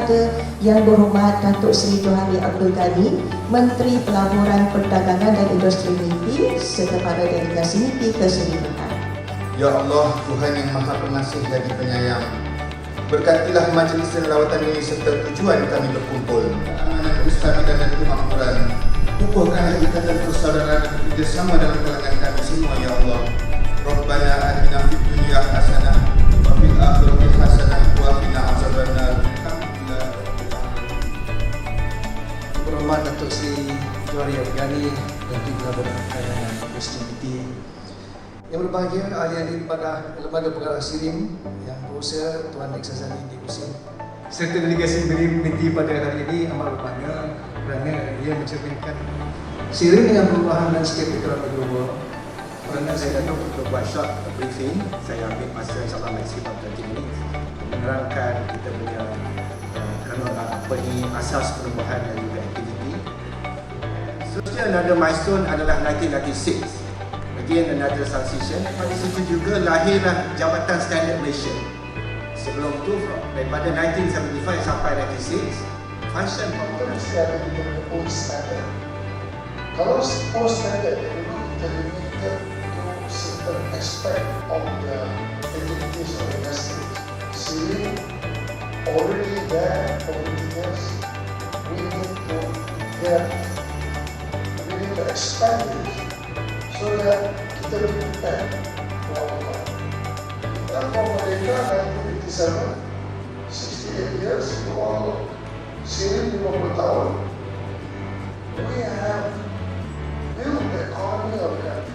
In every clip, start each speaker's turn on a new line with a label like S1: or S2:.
S1: Kepada Yang Berhormat Datuk Seri Johari Abdul Ghani, Menteri Pelaburan Perdagangan dan Industri MIPI serta para delegasi MIPI keseluruhan.
S2: Ya Allah, Tuhan yang Maha Pengasih lagi Penyayang, berkatilah majlis dan lawatan ini serta tujuan kami berkumpul. Amanat Ustaz dan kemakmuran, kukuhkan ikatan persaudaraan dan kerjasama dalam kalangan kami semua, Ya Allah. Rabbana atina fid dunya hasanah wa fil akhirati hasanah wa qina azabannar.
S3: Hormat Datuk Seri Johari Abdul Ghani, Menteri Pelaburan dan Industri MIPI. Yang berbahagia ahli-ahli lembaga penggarap SIRIM yang berusaha, Tuan Nik Sazali di Kusim, serta delegasi BRIM MIPI pada hari ini amat berbangga kerana ia mencerminkan SIRIM dengan perubahan landscape ekonomi global.
S4: Kerana saya datang untuk buat short briefing, saya ambil masa insyaAllah maksimum 30 minit menerangkan kita punya asas perubahan dan juga aktiviti. Seterusnya another milestone adalah 1996. Again another transition. Pada situ juga lahirlah Jabatan Standard Malaysia. Sebelum tu daripada 1975 sampai 96 function
S5: mesti ada old standard. Kalau old standard kita limited to certain aspect of the activities of the industry. See, already there for 50 years, we need to expand it so that kita lebih prepare for our life. Therefore, Merdeka 1957, 68 years, sini 50 tahun, we have built the economy of the country.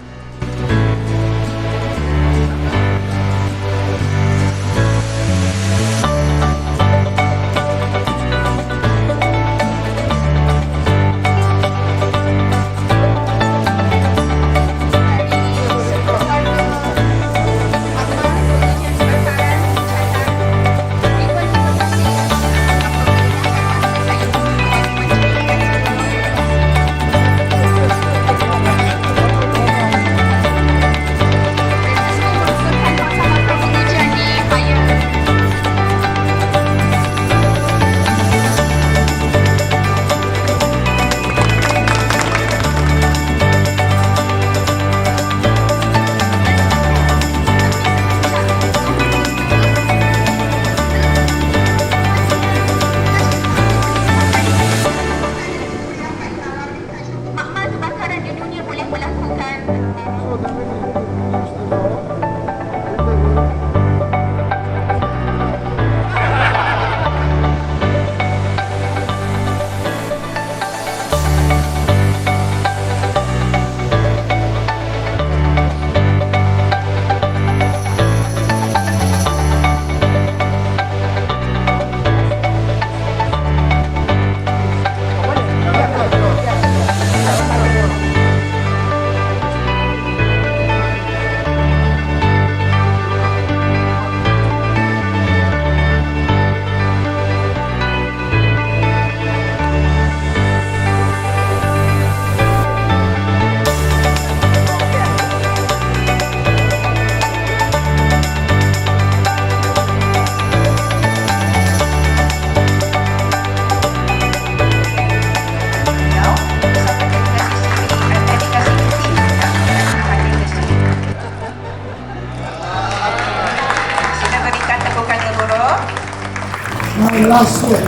S5: Last one.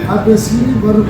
S5: Habis ini baru